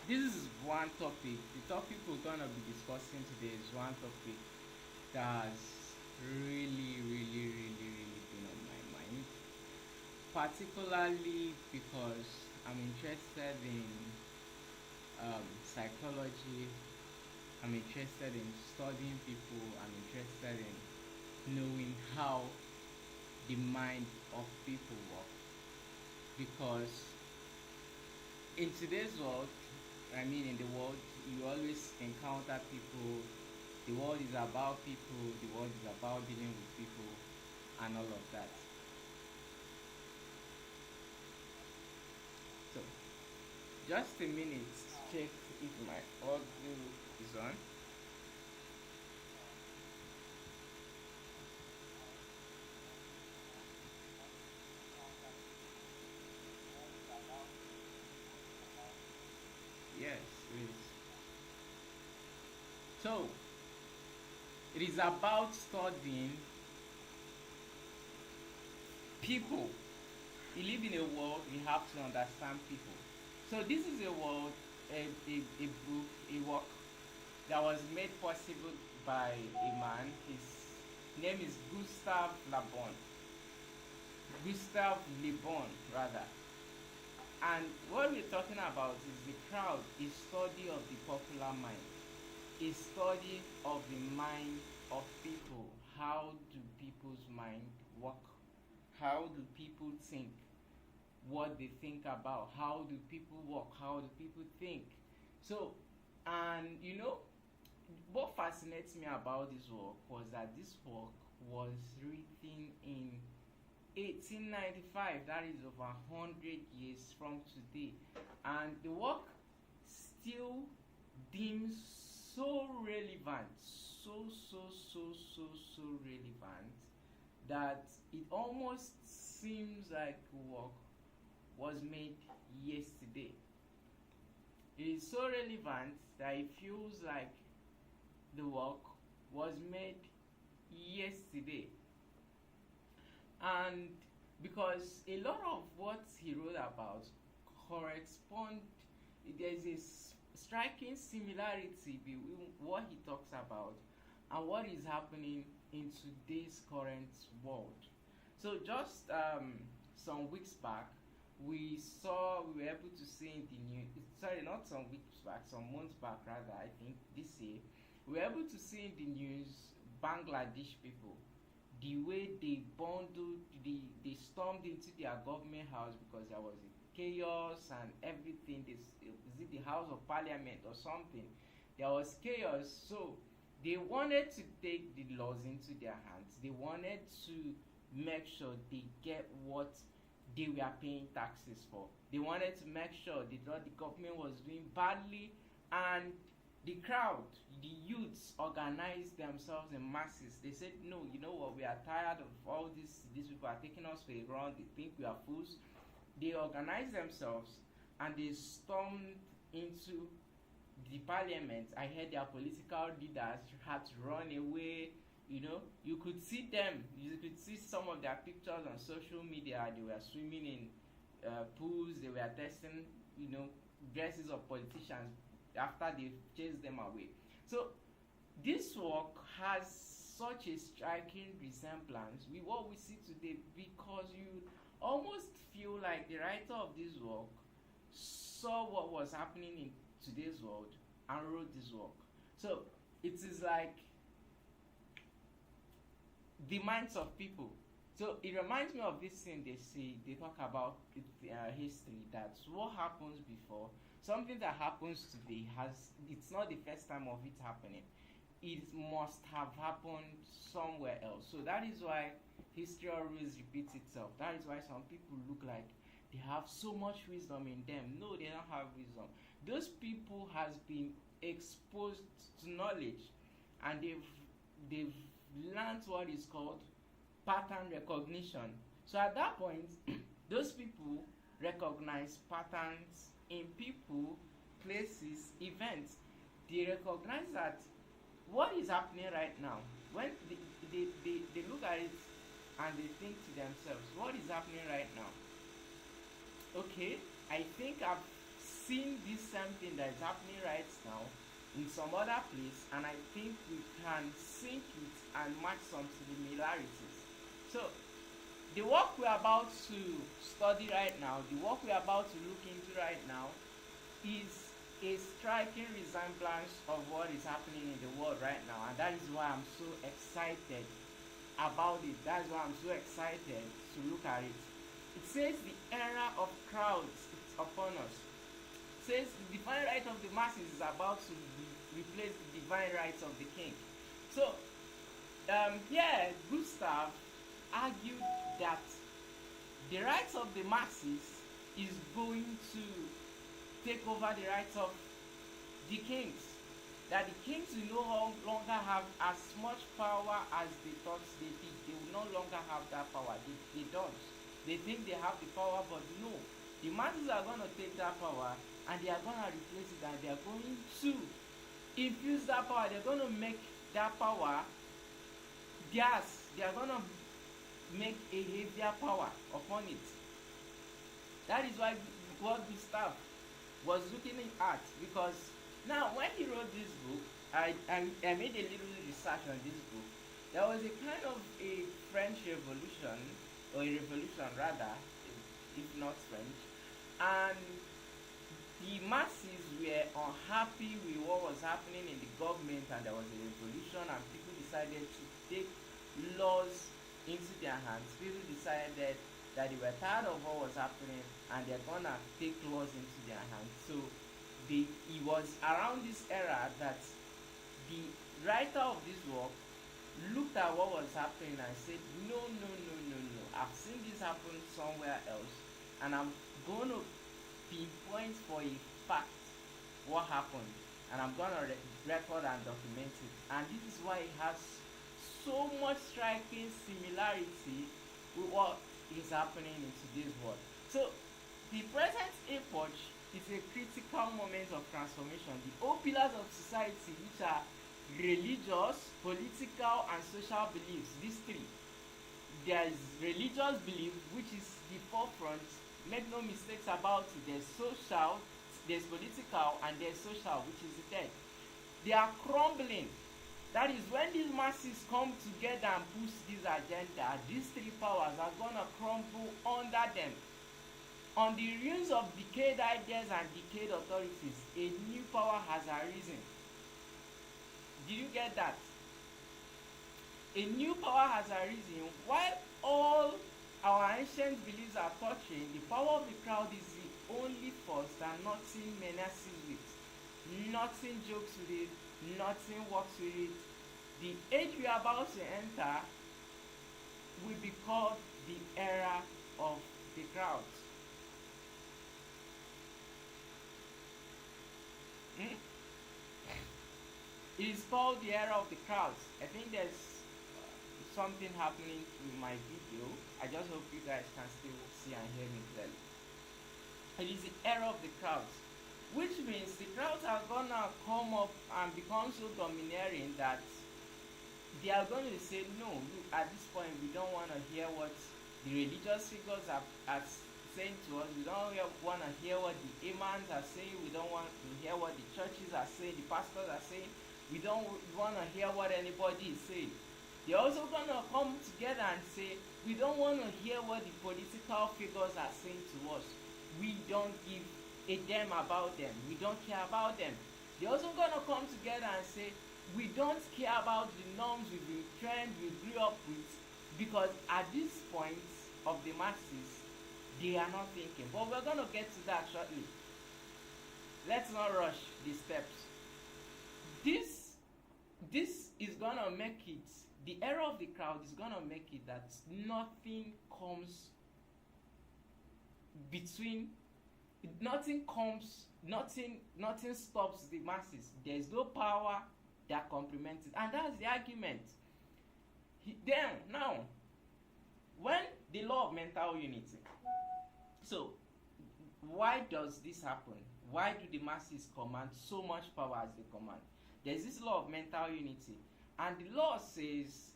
This is one topic. The topic we're gonna be discussing today is one topic that has really been on my mind, particularly because I'm interested in psychology. I'm interested in studying people. I'm interested in knowing how the mind of people work, because in today's world, I mean in the world, you always encounter people. The world is about people, the world is about dealing with people and all of that. So just a minute, check if my audio is on. Yes, it is. So it is about studying people. We live in a world, we have to understand people. So this is a world, a book, a work that was made possible by a man. His name is Gustav Le Bon rather. And what we're talking about is the crowd, a study of the popular mind, a study of the mind of people. How do people's mind work? How do people think? What they think about? How do people work? How do people think? So, and what fascinates me about this work was that this work was written in 1895. That is over 100 years from today, and the work still deems so relevant, so relevant, that it almost seems like work was made yesterday. It is so relevant that it feels like the work was made yesterday. And because a lot of what he wrote about correspond, there's a striking similarity between what he talks about and what is happening in today's current world. So just some weeks back, we were able to see in the news, sorry, not some weeks back, some months back rather, I think this year, we were able to see in the news Bangladesh people, the way they bundled, they stormed into their government house because there was a chaos and everything. Is it the House of Parliament or something? There was chaos, so they wanted to take the laws into their hands. They wanted to make sure they get what they were paying taxes for. They wanted to make sure they thought the government was doing badly, and the crowd, the youths, organized themselves in masses. They said, no, you know what, we are tired of all this. These people are taking us for a run. They think we are fools. They organized themselves and they stormed into the parliament. I heard their political leaders had to run away. You could see them. You could see some of their pictures on social media. They were swimming in pools. They were testing, dresses of politicians after they chased them away. So this work has such a striking resemblance with what we see today, because you almost feel like the writer of this work saw what was happening in today's world and wrote this work. So it is like the minds of people. So it reminds me of this thing they talk about history, that what happens before, something that happens today, it's not the first time of it happening. It must have happened somewhere else. So that is why history always repeats itself. That is why some people look like they have so much wisdom in them. No, they don't have wisdom. Those people has been exposed to knowledge, and they've learned what is called pattern recognition. So at that point, those people recognize patterns in people, places, events. They recognize that what is happening right now, when they look at it and they think to themselves, what is happening right now? Okay, I think I've seen this same thing that is happening right now in some other place, and I think we can sync it and match some similarities. So the work we're about to study right now, the work we're about to look into right now, is a striking resemblance of what is happening in the world right now, and that is why I'm so excited about it. That's why I'm so excited to look at it. It says the era of crowds is upon us. It says the divine right of the masses is about to replace the divine rights of the king. So here Gustav argued that the rights of the masses is going to take over the rights of the kings. That the kings will no longer have as much power as they thought they did. They will no longer have that power. They don't. They think they have the power, but no. The masses are going to take that power and they are going to replace it, and they are going to infuse that power. They're going to make that power theirs. They are going to make a heavier power upon it. That is why what Gustav was looking at, because now when he wrote this book, I made a little research on this book. There was a kind of a French revolution, or a revolution rather, if not French, and the masses were unhappy with what was happening in the government, and there was a revolution, and people decided to take laws into their hands. People decided that they were tired of what was happening, and they're gonna take laws into their hands. So it was around this era that the writer of this work looked at what was happening and said, no, I've seen this happen somewhere else, and I'm going to pinpoint for a fact what happened, and I'm going to record and document it. And this is why it has so much striking similarity with what is happening in today's world. So the present epoch is a critical moment of transformation. The old pillars of society, which are religious, political, and social beliefs, these three. There is religious belief, which is the forefront. Make no mistakes about it. There's social, there's political, and there's social, which is the third. They are crumbling. That is, when these masses come together and push this agenda, these three powers are gonna crumble under them. On the ruins of decayed ideas and decayed authorities, a new power has arisen. Did you get that? A new power has arisen. While all our ancient beliefs are touching, the power of the crowd is the only force that nothing menaces with. Nothing jokes with it. Nothing works with it. The age we are about to enter will be called the era of the crowd. It is called the era of the crowds. I think there's something happening in my video. I just hope you guys can still see and hear me clearly. It is the era of the crowds, which means the crowds are gonna come up and become so domineering that they are going to say, no, look, at this point we don't want to hear what the religious figures are saying to us. We don't want to hear what the imams are saying. We don't want to hear what the churches are saying, the pastors are saying. We don't want to hear what anybody is saying. They're also going to come together and say, we don't want to hear what the political figures are saying to us. We don't give a damn about them. We don't care about them. They're also going to come together and say, we don't care about the norms we've been trained, we grew up with, because at this point of the masses, they are not thinking. But we're going to get to that shortly. Let's not rush the steps. This is going to make it, the era of the crowd is going to make it that nothing stops the masses. There's no power that complements it. And that's the argument. Now, when the law of mental unity. So, why does this happen? Why do the masses command so much power as they command? There's this law of mental unity. And the law says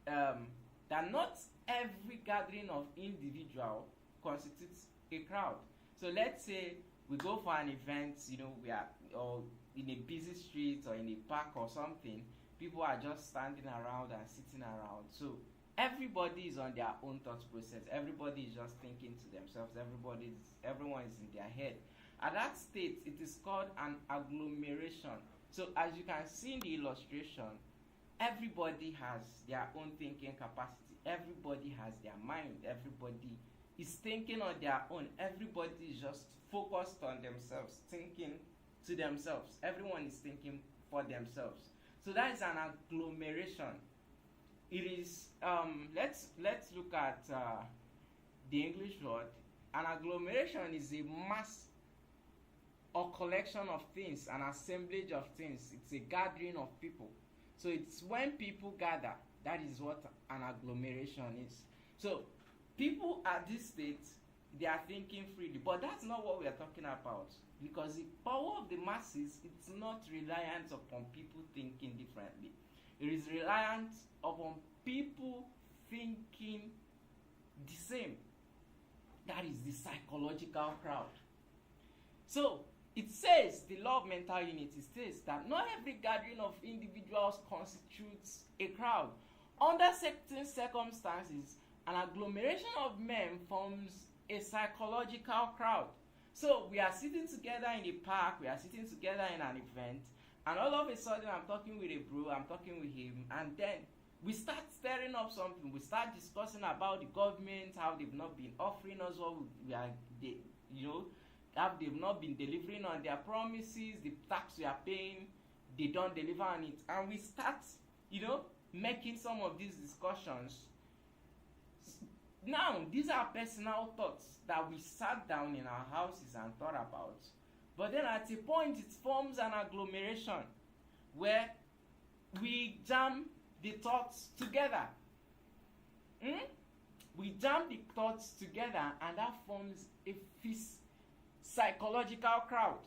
that not every gathering of individual constitutes a crowd. So let's say we go for an event, we are or in a busy street or in a park or something. People are just standing around and sitting around. So everybody is on their own thought process. Everybody is just thinking to themselves. Everyone is in their head. At that state, it is called an agglomeration. So as you can see in the illustration, everybody has their own thinking capacity. Everybody has their mind. Everybody is thinking on their own. Everybody is just focused on themselves, thinking to themselves. Everyone is thinking for themselves. So that is an agglomeration. It is let's look at the English word. An agglomeration is a mass or collection of things, an assemblage of things. It's a gathering of people. So it's when people gather. That is what an agglomeration is. So people at this state, they are thinking freely, but that's not what we are talking about, because the power of the masses, it's not reliant upon people thinking differently. It is reliant upon people thinking the same. That is the psychological crowd. So it says, the law of mental unity states that not every gathering of individuals constitutes a crowd. Under certain circumstances, an agglomeration of men forms a psychological crowd. So we are sitting together in a park, we are sitting together in an event, and all of a sudden I'm talking with a bro, I'm talking with him, and then we start stirring up something. We start discussing about the government, how they've not been offering us what how they've not been delivering on their promises, the tax we are paying, they don't deliver on it. And we start, making some of these discussions. Now, these are personal thoughts that we sat down in our houses and thought about. But then at a point, it forms an agglomeration where we jam the thoughts together. We jam the thoughts together, and that forms a psychological crowd.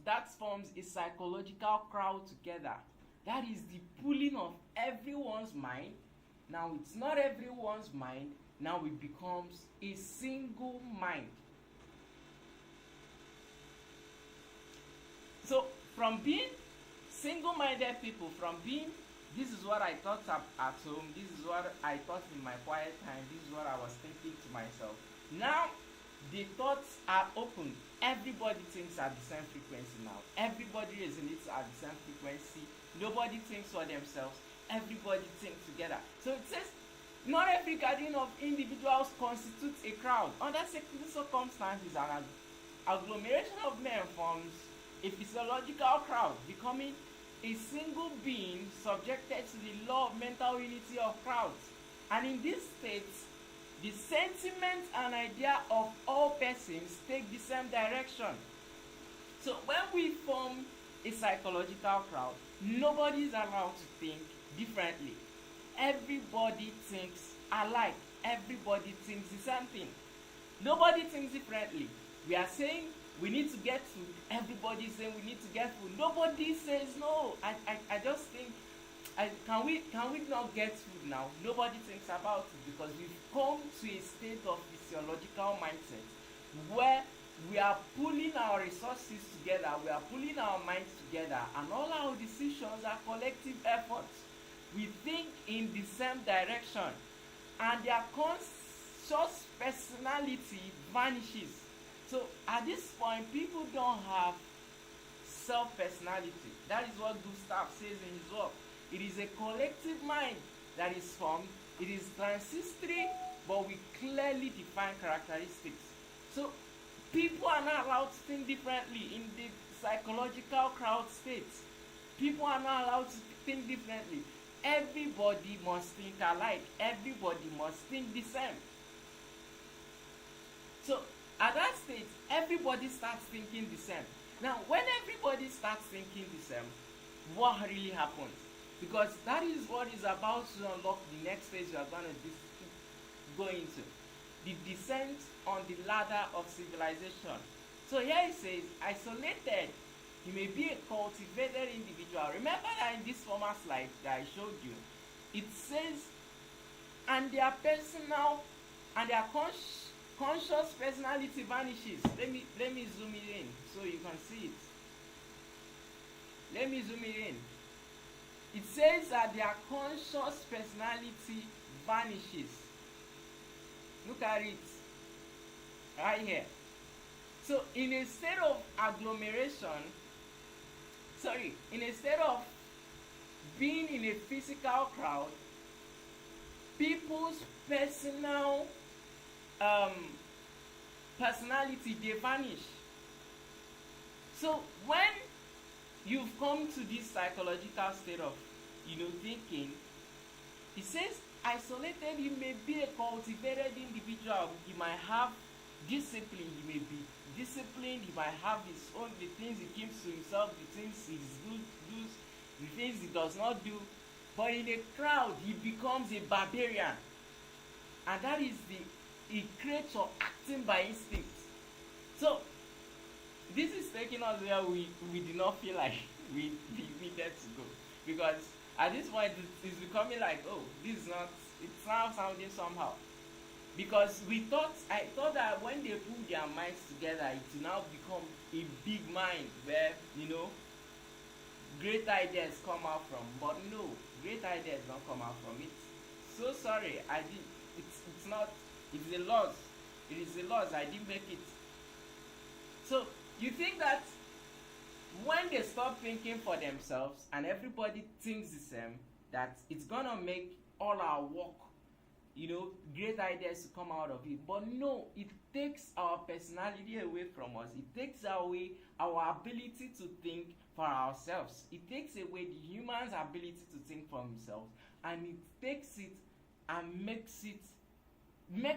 That forms a psychological crowd together. That is the pulling of everyone's mind. Now it's not everyone's mind. Now it becomes a single mind. So from being single-minded people, from being, this is what I thought at home, this is what I thought in my quiet time, this is what I was thinking to myself. Now the thoughts are open. Everybody thinks at the same frequency now. Everybody resonates at the same frequency. Nobody thinks for themselves. Everybody thinks together. So it says, not every gathering of individuals constitutes a crowd. Under certain circumstances, an agglomeration of men forms a physiological crowd, becoming a single being subjected to the law of mental unity of crowds. And in this state, the sentiments and idea of all persons take the same direction. So when we form a psychological crowd, nobody is allowed to think differently. Everybody thinks alike. Everybody thinks the same thing. Nobody thinks differently. We are saying we need to get food. Everybody is saying we need to get food. Nobody says no. I just think, can we not get food now? Nobody thinks about it, because we've come to a state of physiological mindset where we are pulling our resources together, we are pulling our minds together, and all our decisions are collective efforts. We think in the same direction, and their conscious personality vanishes. So at this point, people don't have self-personality. That is what Gustav says in his work. It is a collective mind that is formed. It is transitory, but with clearly defined characteristics. So people are not allowed to think differently in the psychological crowd state. People are not allowed to think differently. Everybody must think alike. Everybody must think the same. So at that stage, everybody starts thinking the same. Now, when everybody starts thinking the same, what really happens? Because that is what is about to unlock the next phase we are going to go into. The descent on the ladder of civilization. So here it says, isolated, you may be a cultivated individual. Remember that in this former slide that I showed you, it says, and their personal and their conscious personality vanishes. Let me zoom it in so you can see it. Let me zoom it in. It says that their conscious personality vanishes. Look at it right here. So in a state of agglomeration, in a state of being in a physical crowd, people's personality, they vanish. So when you've come to this psychological state of thinking, it says isolated, you may be a cultivated individual, he might have discipline, he may be disciplined, he might have his own, the things he keeps to himself, the things he's good does, the things he does not do. But in a crowd, he becomes a barbarian. And that is a creature acting by instinct. So this is taking us where we did not feel like we needed to go. Because at this point it's becoming like, oh, it's now sounding somehow. Because I thought that when they put their minds together, it will now become a big mind where, great ideas come out from. But no, great ideas don't come out from it. So sorry, it's not, it's the laws. It is the laws, I didn't make it. So you think that when they stop thinking for themselves and everybody thinks the same, that it's gonna make all our work, great ideas to come out of it. But no, it takes our personality away from us. It takes away our ability to think for ourselves. It takes away the human's ability to think for himself, and it takes it and makes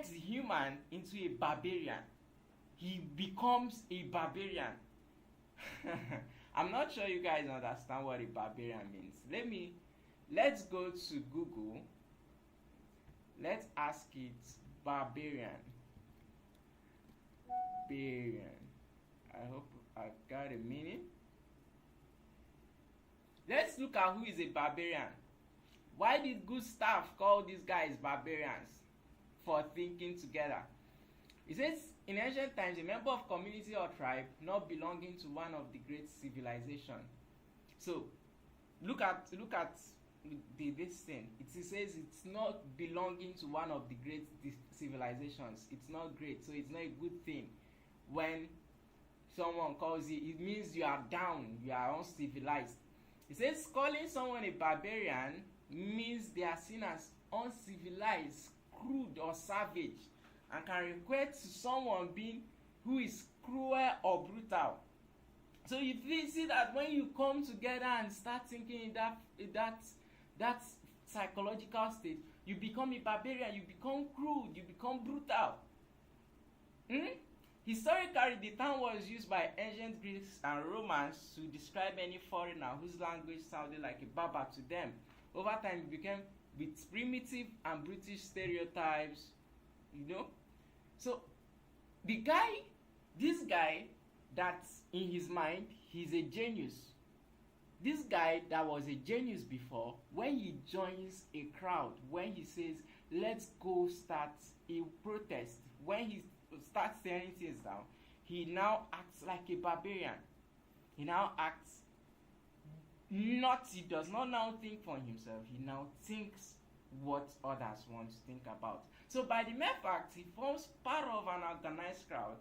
the human into a barbarian. He becomes a barbarian. I'm not sure you guys understand what a barbarian means. Let's go to Google. Let's ask it barbarian. I hope I got a meaning. Let's look at who is a barbarian. Why did Gustav call these guys barbarians? For thinking together. It says, in ancient times, a member of community or tribe not belonging to one of the great civilizations. So, look at this thing. It says it's not belonging to one of the great civilizations. It's not great, so it's not a good thing. When someone calls you, it means you are down, you are uncivilized. It says calling someone a barbarian means they are seen as uncivilized, crude or savage, and can refer to someone who is cruel or brutal. So you see that when you come together and start thinking in that psychological state, you become a barbarian, you become crude, you become brutal. Historically, the term was used by ancient Greeks and Romans to describe any foreigner whose language sounded like a barbar to them. Over time, it became with primitive and British stereotypes, So, this guy that's in his mind, he's a genius. This guy that was a genius before, when he joins a crowd, when he says, let's go start a protest, when he starts tearing things down, he now acts like a barbarian. He now acts he does not now think for himself, he now thinks what others want to think about. So by the mere fact he forms part of an organized crowd,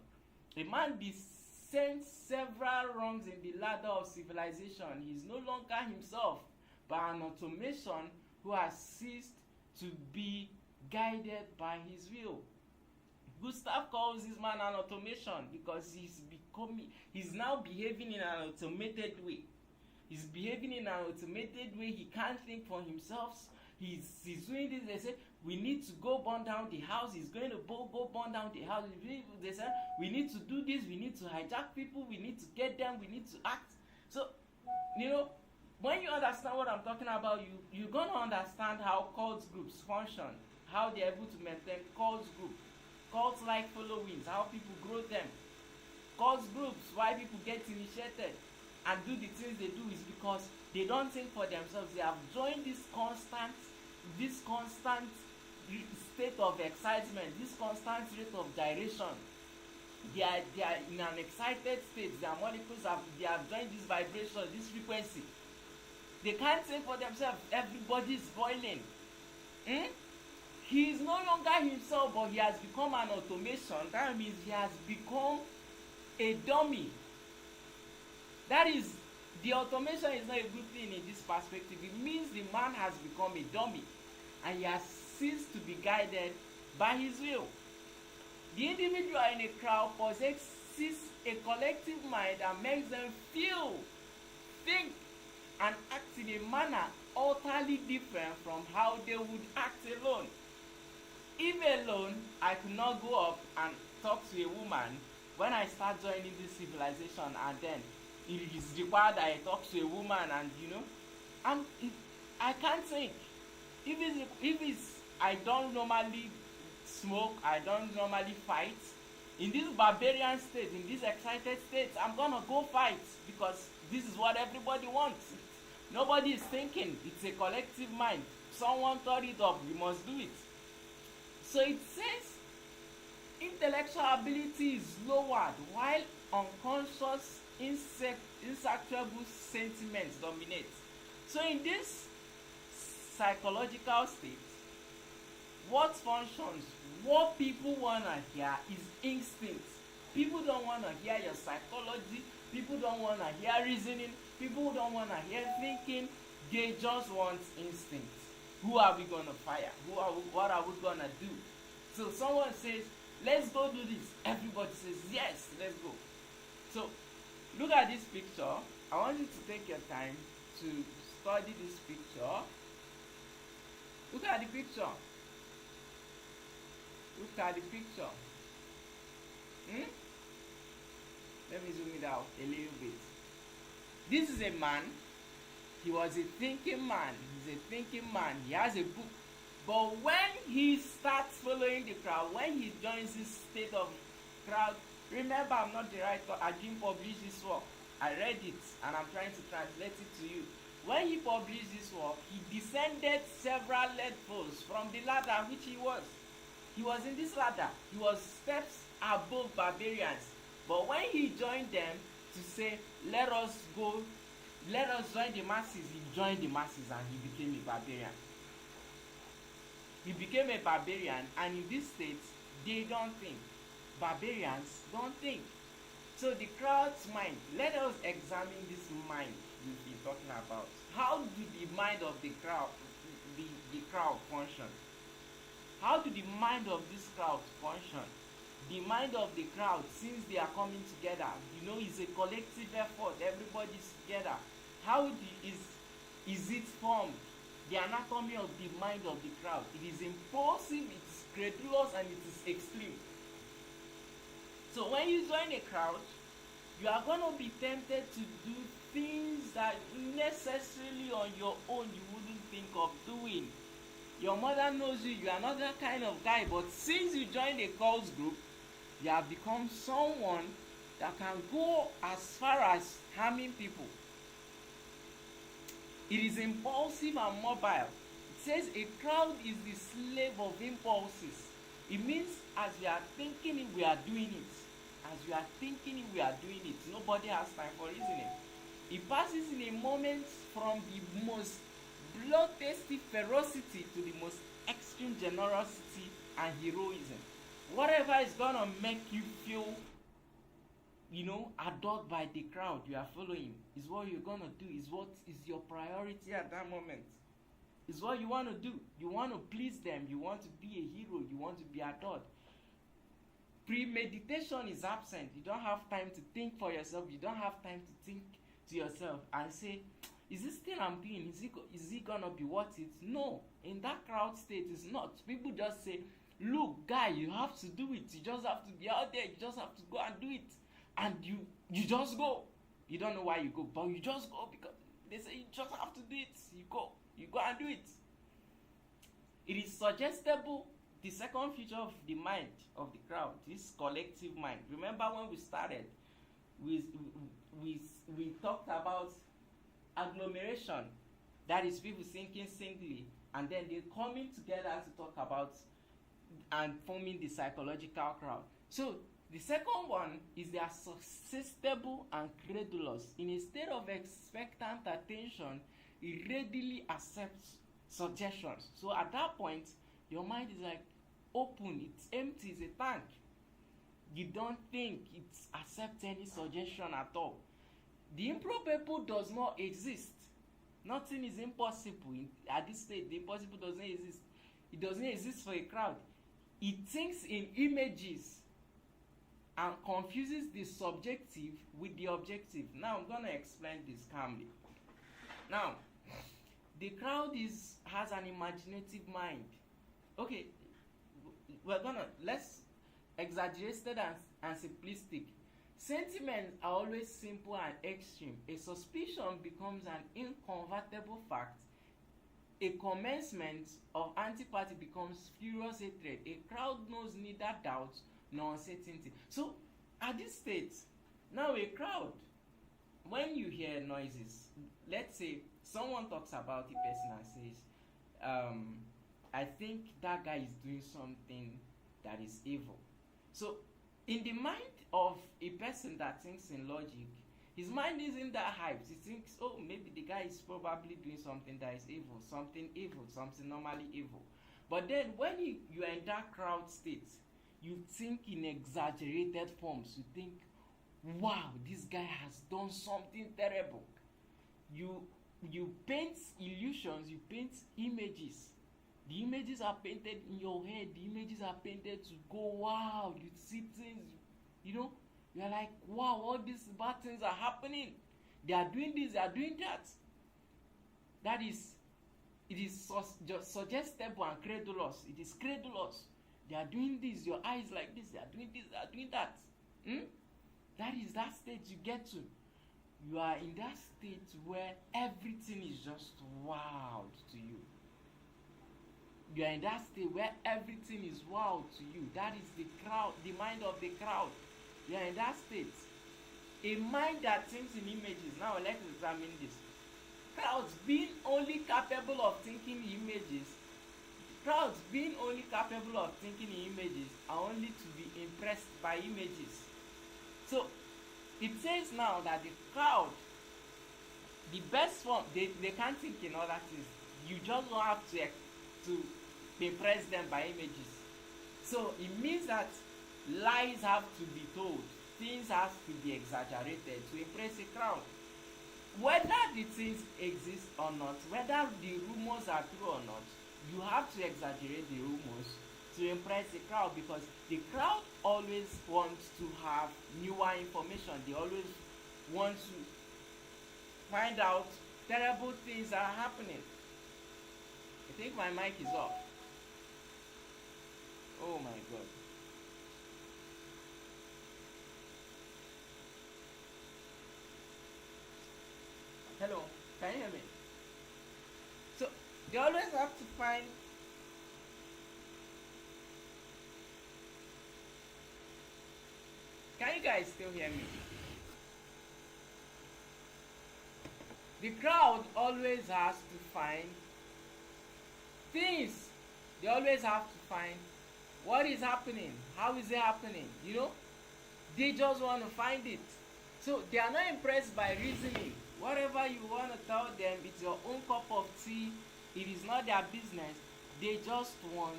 a man descends several rungs in the ladder of civilization. He is no longer himself, but an automation who has ceased to be guided by his will. Gustav calls this man an automation because he's now behaving in an automated way. He's behaving in an automated way. He can't think for himself. He's doing this. They say, we need to go burn down the house. He's going to go burn down the house. They say, we need to do this. We need to hijack people. We need to get them. We need to act. So, when you understand what I'm talking about, you're going to understand how cult groups function, how they're able to maintain cult groups, cult-like followings, how people grow them. Cult groups, why people get initiated and do the things they do is because they don't think for themselves. They have joined this constant state of excitement, this constant rate of gyration. They are in an excited state. Their molecules they have joined this vibration, this frequency. They can't think for themselves. Everybody is boiling. He is no longer himself, but he has become an automation. That means he has become a dummy. That is, the automation is not a good thing in this perspective. It means the man has become a dummy and he has ceased to be guided by his will. The individual in a crowd possesses a collective mind that makes them feel, think, and act in a manner utterly different from how they would act alone. If alone, I could not go up and talk to a woman when I start joining this civilization, and then it is required that I talk to a woman, and I can't think. If it's I don't normally smoke, I don't normally fight. In this barbarian state, in this excited state, I'm gonna go fight because this is what everybody wants. Nobody is thinking. It's a collective mind. Someone thought it up. We must do it. So it says intellectual ability is lowered while unconscious insatiable sentiments dominate. So in this psychological state, what functions, what people want to hear is instinct. People don't want to hear your psychology. People don't want to hear reasoning. People don't want to hear thinking. They just want instinct. Who are we going to fire? What are we going to do? So someone says, let's go do this. Everybody says, yes, let's go. So look at this picture. I want you to take your time to study this picture. Look at the picture. Look at the picture. Let me zoom it out a little bit. This is a man. He was a thinking man. He's a thinking man. He has a book. But when he starts following the crowd, when he joins this state of crowd, remember, I'm not the writer. I didn't publish this work. I read it and I'm trying to translate it to you. When he published this work, he descended several levels from the ladder which he was. He was in this ladder. He was steps above barbarians. But when he joined them to say, let us join the masses, he joined the masses and he became a barbarian. He became a barbarian, and in this state, they don't think. Barbarians don't think. So the crowd's mind, let us examine this mind we've been talking about. How do the mind of the crowd function? How do the mind of this crowd function? The mind of the crowd, since they are coming together, it's a collective effort. Everybody's together. How is it formed? The anatomy of the mind of the crowd. It is impulsive, it is credulous, and it is extreme. So when you join a crowd, you are going to be tempted to do things that necessarily on your own you wouldn't think of doing. Your mother knows you are not that kind of guy, but since you joined a cult group, you have become someone that can go as far as harming people. It is impulsive and mobile. It says a crowd is the slave of impulses. It means as we are thinking it, we are doing it. As we are thinking it, we are doing it. Nobody has time for reasoning. It passes in a moment from the most bloodthirsty ferocity to the most extreme generosity and heroism. Whatever is going to make you feel adored by the crowd you are following is what you're going to do, is what is your priority at that moment. Is what you want to do. You want to please them. You want to be a hero. You want to be adored. Premeditation is absent. You don't have time to think for yourself. You don't have time to think to yourself and say, is this thing I'm doing, is it going to be worth it? No. In that crowd state, it's not. People just say, look, guy, you have to do it. You just have to be out there. You just have to go and do it. And you just go. You don't know why you go, but you just go because they say you just have to do it. You go and do it. It is suggestible. The second feature of the mind of the crowd, this collective mind. Remember when we started, we talked about agglomeration. That is people thinking singly. and then they're coming together to talk about and forming the psychological crowd. So the second one is they are suggestible and credulous. In a state of expectant attention, it readily accepts suggestions. So at that point, your mind is like open, it's empty, it's a tank. You don't think it accepts any suggestion at all. The improbable does not exist. Nothing is impossible. At this state, the impossible doesn't exist. It doesn't exist for a crowd. It thinks in images and confuses the subjective with the objective. Now I'm going to explain this calmly. Now, the crowd has an imaginative mind. Okay, let's exaggerated and simplistic. Sentiments are always simple and extreme. A suspicion becomes an inconvertible fact. A commencement of antipathy becomes furious hatred. A crowd knows neither doubt nor uncertainty. So, at this state, now a crowd, when you hear noises, let's say someone talks about a person and says, I think that guy is doing something that is evil. So, in the mind of a person that thinks in logic, his mind isn't that hyped. He thinks, oh, maybe the guy is probably doing something that is evil, something normally evil. But then when you are in that crowd state, you think in exaggerated forms. You think, wow, this guy has done something terrible. You paint illusions, you paint images. The images are painted in your head. The images are painted to go, wow, you see things, you're like, wow, all these bad things are happening. They are doing this, they are doing that. It is just suggestible and credulous. It is credulous. They are doing this, your eyes like this, they are doing this, they are doing that. That is that state you get to. You are in that state where everything is just wild to you. You are in that state where everything is wild to you. That is the crowd, the mind of the crowd. You are in that state. A mind that thinks in images. Now let's examine this. Crowds being only capable of thinking in images. Crowds being only capable of thinking in images are only to be impressed by images. So it says now that the crowd, the best form, they can't think in other things. You just don't have to impress them by images. So it means that lies have to be told, things have to be exaggerated to impress a crowd. Whether the things exist or not, whether the rumors are true or not, you have to exaggerate the rumors to impress the crowd, because the crowd always wants to have newer information. They always want to find out terrible things are happening. I think my mic is off. Oh my God. Hello, can you hear me? So they always have to find Can you guys still hear me? The crowd always has to find things. They always have to find what is happening, how is it happening, They just want to find it. So they are not impressed by reasoning. Whatever you want to tell them, it's your own cup of tea. It is not their business. They just want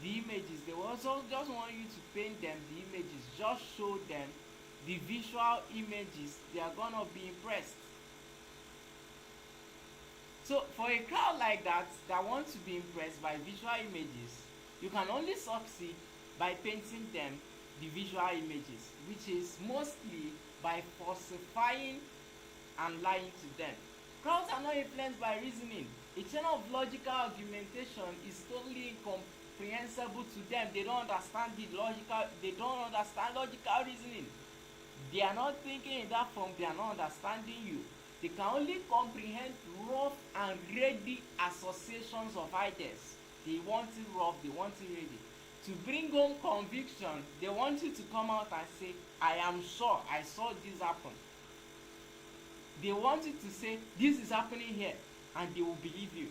the images. They also just want you to paint them the images. Just show them the visual images. They are gonna be impressed. So for a crowd like that wants to be impressed by visual images, you can only succeed by painting them the visual images, which is mostly by falsifying and lying to them. Crowds are not influenced by reasoning. A chain of logical argumentation is totally incomprehensible to them. They don't understand logical reasoning. They are not thinking in that form. They are not understanding you. They can only comprehend rough and ready associations of ideas. They want it rough, they want it ready. To bring home conviction, they want you to come out and say, I am sure I saw this happen. They want you to say, this is happening here, and they will believe you.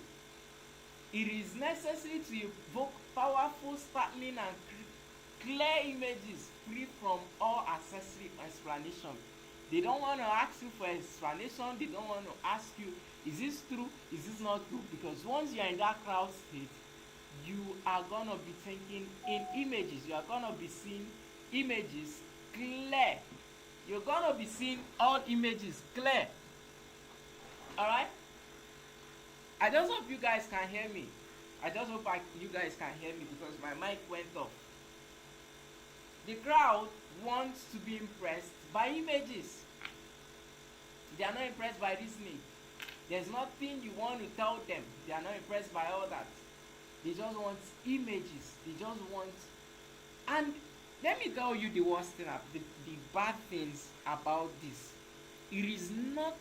It is necessary to evoke powerful, startling, and clear images free from all accessory explanation. They don't want to ask you for explanation. They don't want to ask you, is this true? Is this not true? Because once you are in that crowd state, you are going to be thinking in images. You are going to be seeing images clear. You're going to be seeing all images clear. Alright? I just hope you guys can hear me. I just hope you guys can hear me because my mic went off. The crowd wants to be impressed by images. They are not impressed by reasoning. There's nothing you want to tell them. They are not impressed by all that. They just want images. They just want... And let me tell you the worst thing, the bad things about this. It is not...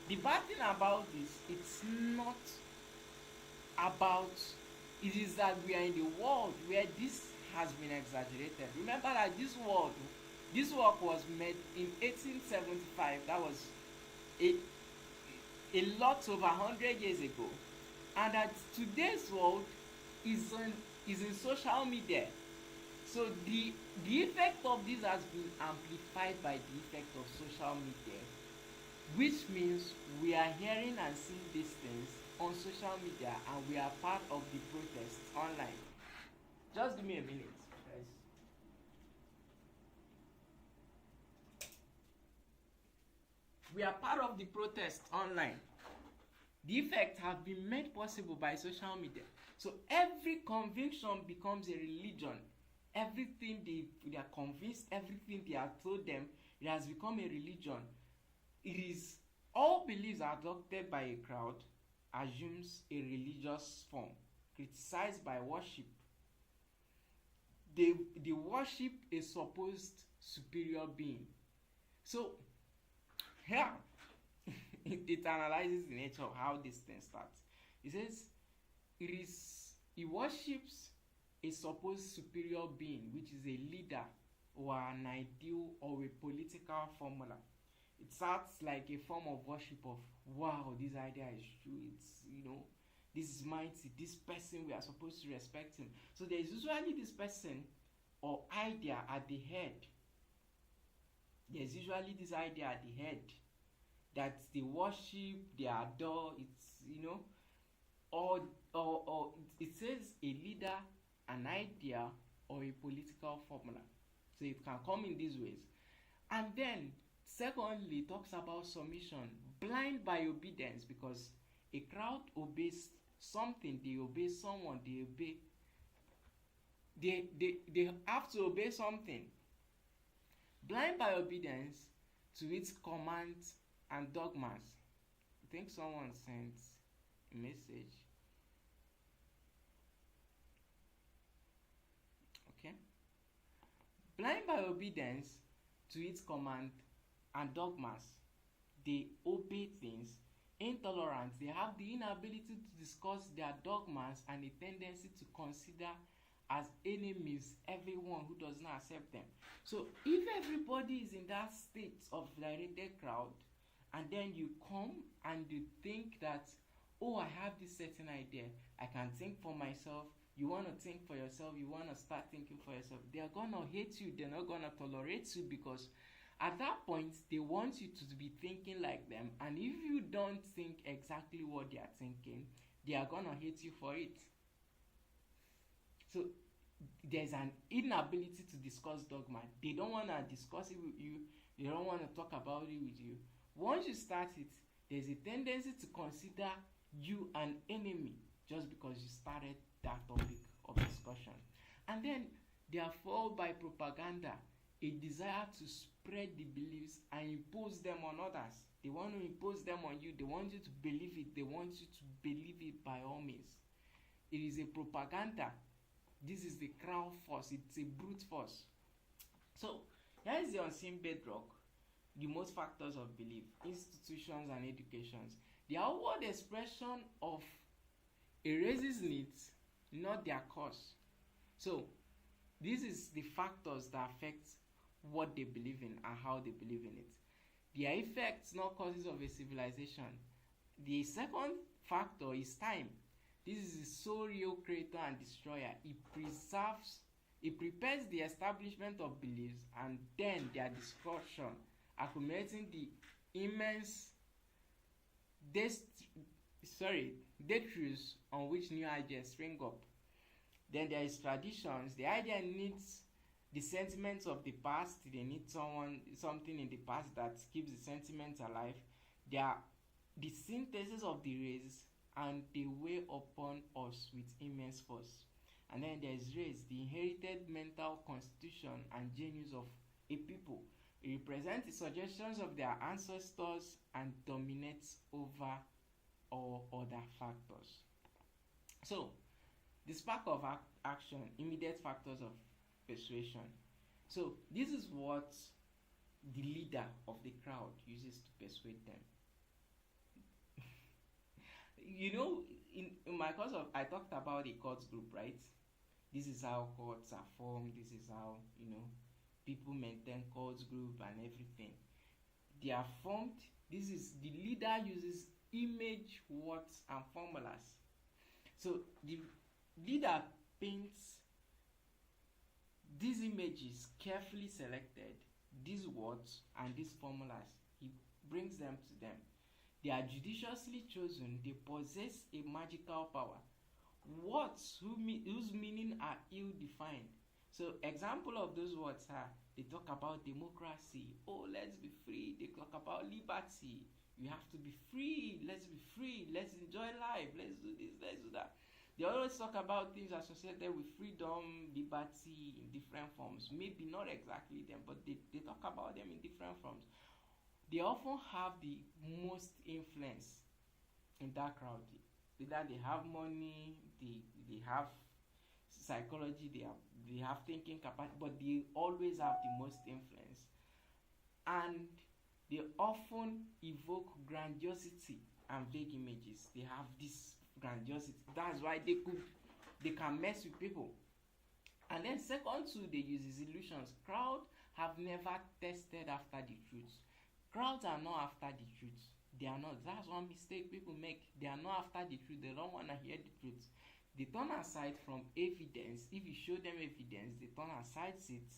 The bad thing about this, it's not about... It is that we are in the world where this has been exaggerated. Remember that this work was made in 1875. That was a lot over 100 years ago. And that today's world is in social media. So the effect of this has been amplified by the effect of social media, which means we are hearing and seeing these things on social media, and we are part of the protests online. Just give me a minute, guys. We are part of the protest online. The effects have been made possible by social media. So every conviction becomes a religion. Everything they are convinced, everything they are told them, it has become a religion. It is all beliefs adopted by a crowd assumes a religious form, criticized by worship. They worship a supposed superior being. So here it analyzes the nature of how this thing starts. It says he worships a supposed superior being, which is a leader or an ideal or a political formula. It starts like a form of worship of, wow, this idea is true. It's, this is mighty. This person, we are supposed to respect him. So there is usually this person or idea at the head. There's usually this idea at the head that they worship, they adore. It's, or it says a leader, an idea, or a political formula. So it can come in these ways. And then secondly, it talks about submission, blind by obedience, because a crowd obeys something, they obey someone, they have to obey something. Blind by obedience to its commands and dogmas. I think someone sent a message. Okay. Blind by obedience to its command and dogmas. They obey things. Intolerant. They have the inability to discuss their dogmas and a tendency to consider as enemies everyone who does not accept them. So if everybody is in that state of directed crowd, and then you come and you think that, oh, I have this certain idea, I can think for myself, you want to think for yourself, you want to start thinking for yourself, they are going to hate you, they're not going to tolerate you, because at that point, they want you to be thinking like them, and if you don't think exactly what they are thinking, they are going to hate you for it. So there's an inability to discuss dogma. They don't want to discuss it with you. They don't want to talk about it with you. Once you start it, there's a tendency to consider you an enemy just because you started that topic of discussion. And then they are followed by propaganda, a desire to spread the beliefs and impose them on others. They want to impose them on you. They want you to believe it. They want you to believe it by all means. It is a propaganda. This is the crowd force. It's a brute force. So here is the unseen bedrock, the most factors of belief, institutions and educations. The outward expression of a race's needs, not their cause. So this is the factors that affect what they believe in and how they believe in it. Their effects, not causes of a civilization. The second factor is time. This is the sole real creator and destroyer. He prepares the establishment of beliefs and then their destruction, accumulating the immense detritus on which new ideas spring up. Then there is traditions. The idea needs the sentiments of the past. They need something in the past that keeps the sentiments alive. They are the synthesis of the race, and they weigh upon us with immense force. And then there is race, the inherited mental constitution and genius of a people. It represents the suggestions of their ancestors and dominates over all other factors. So, the spark of action, immediate factors of persuasion. So, this is what the leader of the crowd uses to persuade them. In my course I talked about a court group, right? This is how courts are formed. This is how people maintain court group and everything. They are formed. This is the leader uses image, words, and formulas. So the leader paints these images carefully selected, these words and these formulas. He brings them to them. They are judiciously chosen. They possess a magical power. Words whose meaning are ill-defined. So example of those words are, they talk about democracy. Oh, let's be free. They talk about liberty. You have to be free. Let's be free. Let's enjoy life. Let's do this. Let's do that. They always talk about things associated with freedom, liberty in different forms. Maybe not exactly them, but they talk about them in different forms. They often have the most influence in that crowd. Either they have money, they have psychology, they have thinking capacity, but they always have the most influence. And they often evoke grandiosity and vague images. They have this grandiosity. That's why they can mess with people. And then second two, they use illusions. Crowds have never tested after the truth. Crowds are not after the truth. They are not. That's one mistake people make. They are not after the truth. They don't want to hear the truth. They turn aside from evidence. If you show them evidence, they turn aside it.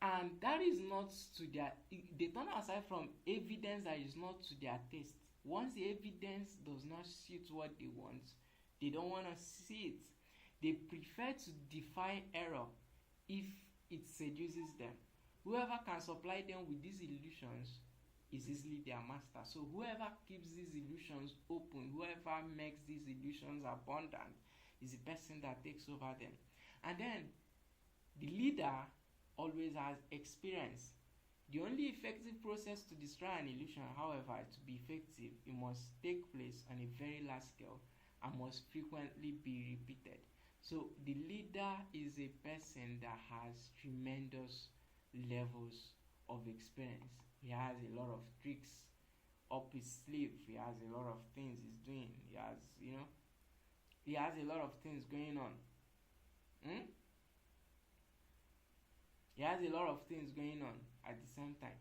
And that is not to their... They turn aside from evidence that is not to their taste. Once the evidence does not suit what they want, they don't want to see it. They prefer to defy error if it seduces them. Whoever can supply them with these illusions is easily their master. So whoever keeps these illusions open, whoever makes these illusions abundant, is the person that takes over them. And then the leader always has experience. The only effective process to destroy an illusion, however, to be effective, it must take place on a very large scale and must frequently be repeated. So the leader is a person that has tremendous levels of experience. He has a lot of tricks up his sleeve. He has a lot of things he's doing. He has a lot of things going on. He has a lot of things going on at the same time.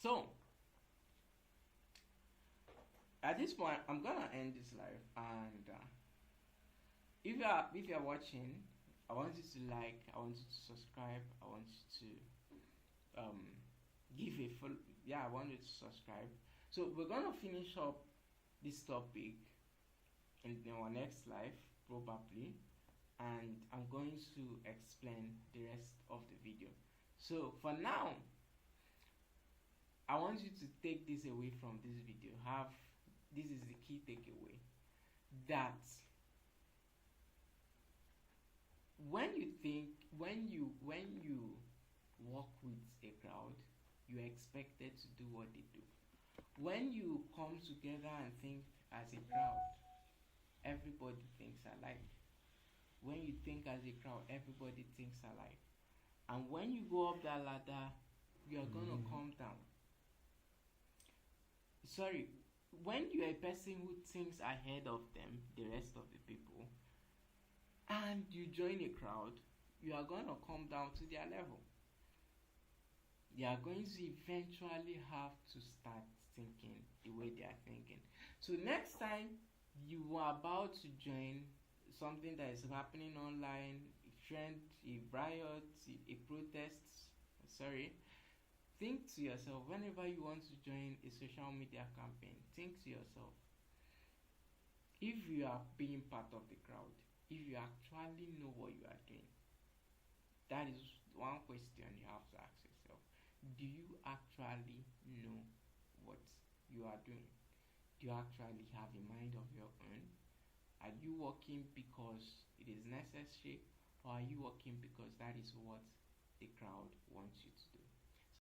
So at this point, I'm gonna end this live, and if you are watching, I want you to like, I want you to subscribe, I want you to give a full, I want you to subscribe. So we're gonna finish up this topic in our next live probably, and I'm going to explain the rest of the video. So for now, I want you to take this away from this video. This is the key takeaway, that when you walk with a crowd, you are expected to do what they do. When you come together and think as a crowd, everybody thinks alike. When you think as a crowd, everybody thinks alike. And when you go up that ladder, you are gonna come down. When you're a person who thinks ahead of them, the rest of the people, and you join a crowd, you are going to come down to their level. They are going to eventually have to start thinking the way they are thinking. So next time you are about to join something that is happening online, a trend, a riot, a protest, sorry, think to yourself, whenever you want to join a social media campaign, think to yourself, if you are being part of the crowd, if you actually know what you are doing, that is one question you have to ask yourself. Do you actually know what you are doing? Do you actually have a mind of your own? Are you working because it is necessary, or are you working because that is what the crowd wants you to do?